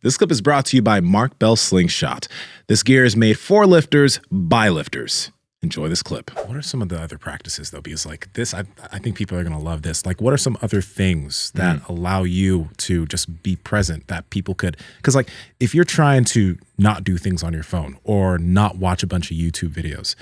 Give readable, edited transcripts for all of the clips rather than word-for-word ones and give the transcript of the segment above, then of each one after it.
This clip is brought to you by Mark Bell Slingshot. This gear is made for lifters by lifters. Enjoy this clip. What are some of the other practices though? Because like this, I think people are going to love this. Like what are some other things that allow you to just be present that people could, because like if you're trying to not do things on your phone or not watch a bunch of YouTube videos,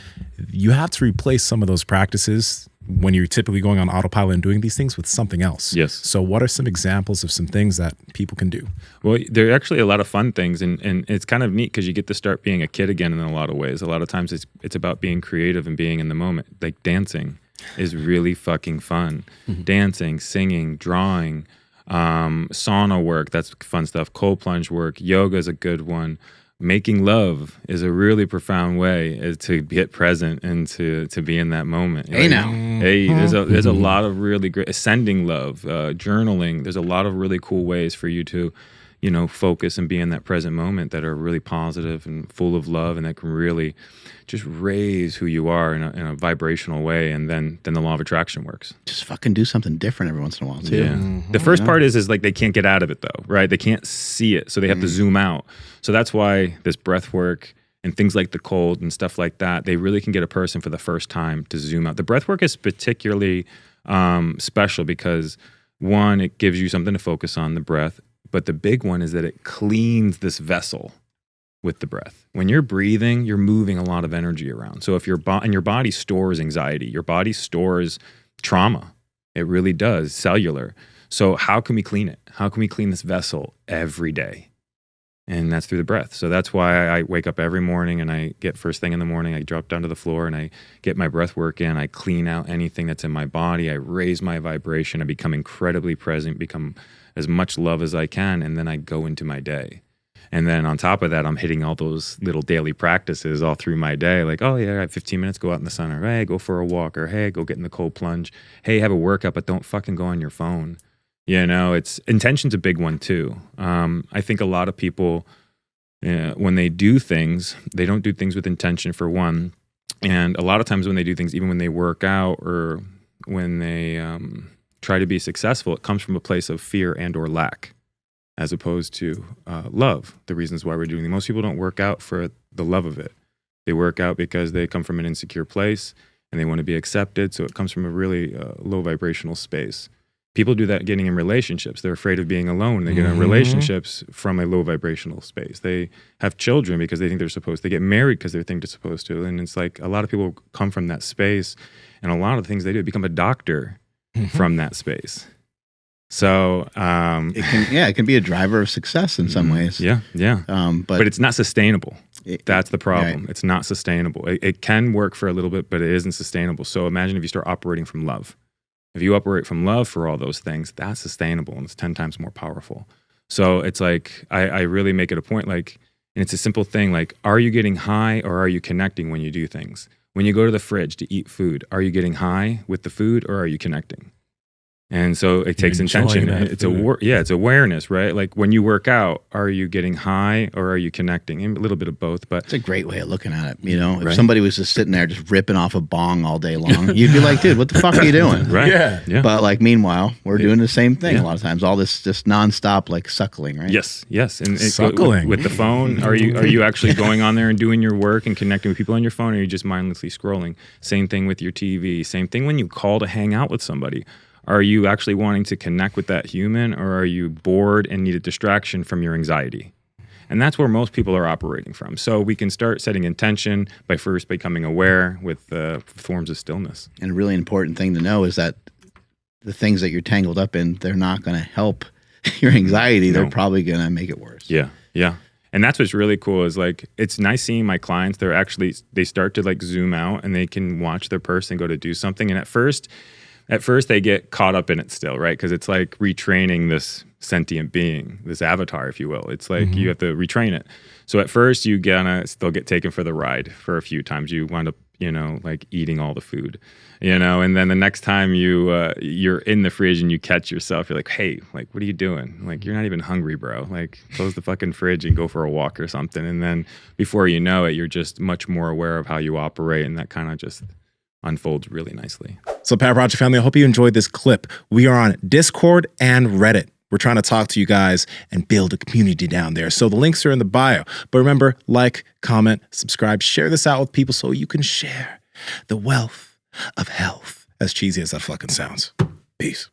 you have to replace some of those practices when you're typically going on autopilot and doing these things with something else. Yes. So what are some examples of some things that people can do? Well, there are actually a lot of fun things, and it's kind of neat because you get to start being a kid again in a lot of ways. A lot of times it's about being creative and being in the moment. Like dancing is really fucking fun. Dancing, singing, drawing, sauna work, that's fun stuff. Cold plunge work, yoga is a good one. Making love is a really profound way to get present and to be in that moment. Hey, now. Hey, there's a lot of really great sending love, journaling. There's a lot of really cool ways for you to, focus and be in that present moment that are really positive and full of love, and that can really just raise who you are in a vibrational way. And then the law of attraction works. Just fucking do something different every once in a while too. Yeah. The first part is like they can't get out of it though, right? They can't see it, so they have to zoom out. So that's why this breath work and things like the cold and stuff like that, they really can get a person for the first time to zoom out. The breath work is particularly special because one, it gives you something to focus on, the breath. But the big one is that it cleans this vessel with the breath. When you're breathing, you're moving a lot of energy around. So if your body stores anxiety, your body stores trauma. It really does, cellular. So how can we clean it? How can we clean this vessel every day? And that's through the breath. So that's why I wake up every morning and I get first thing in the morning, I drop down to the floor and I get my breath work in. I clean out anything that's in my body. I raise my vibration. I become incredibly present, become as much love as I can. And then I go into my day. And then on top of that, I'm hitting all those little daily practices all through my day. Like, oh yeah, I have 15 minutes, go out in the sun. Or hey, go for a walk. Or hey, go get in the cold plunge. Hey, have a workout, but don't fucking go on your phone. It's intention's a big one too. I think a lot of people, when they do things, they don't do things with intention for one. And a lot of times when they do things, even when they work out or when they try to be successful, it comes from a place of fear and or lack, as opposed to love, the reasons why we're doing it. Most people don't work out for the love of it. They work out because they come from an insecure place and they want to be accepted. So it comes from a really low vibrational space. People do that getting in relationships. They're afraid of being alone. They get in relationships from a low vibrational space. They have children because they think they're supposed to. They get married because they think they're supposed to. And it's like a lot of people come from that space. And a lot of the things they do, become a doctor from that space. So it can be a driver of success in some ways. Yeah. But it's not sustainable. That's the problem. Right. It's not sustainable. It can work for a little bit, but it isn't sustainable. So imagine if you start operating from love. If you operate from love for all those things, that's sustainable and it's 10 times more powerful. So it's like, I really make it a point, like, and it's a simple thing, like, are you getting high or are you connecting when you do things? When you go to the fridge to eat food, are you getting high with the food or are you connecting? And so it takes intention. It's it's awareness, right? Like when you work out, are you getting high or are you connecting? And a little bit of both, but it's a great way of looking at it. If somebody was just sitting there just ripping off a bong all day long, you'd be like, dude, what the fuck are you doing? Right. Yeah. But like, meanwhile, we're doing the same thing a lot of times. All this just nonstop like suckling, right? Yes. And suckling with the phone. Are you actually going on there and doing your work and connecting with people on your phone, or are you just mindlessly scrolling? Same thing with your TV. Same thing when you call to hang out with somebody. Are you actually wanting to connect with that human, or are you bored and need a distraction from your anxiety? And that's where most people are operating from. So we can start setting intention by first becoming aware with forms of stillness. And a really important thing to know is that the things that you're tangled up in, they're not going to help your anxiety. They're probably going to make it worse. Yeah. And that's what's really cool is like, it's nice seeing my clients. They start to like zoom out and they can watch their person go to do something. And at first they get caught up in it still, right? Because it's like retraining this sentient being, this avatar, if you will. It's like you have to retrain it. So at first you still get taken for the ride for a few times. You wind up, like eating all the food, and then the next time you're in the fridge and you catch yourself, you're like, hey, like, what are you doing? Like, you're not even hungry, bro. Like, close the fucking fridge and go for a walk or something. And then before you know it, you're just much more aware of how you operate, and that kind of just unfolds really nicely. So Power Project family, I hope you enjoyed this clip. We are on Discord and Reddit. We're trying to talk to you guys and build a community down there. So the links are in the bio. But remember, like, comment, subscribe, share this out with people so you can share the wealth of health. As cheesy as that fucking sounds. Peace.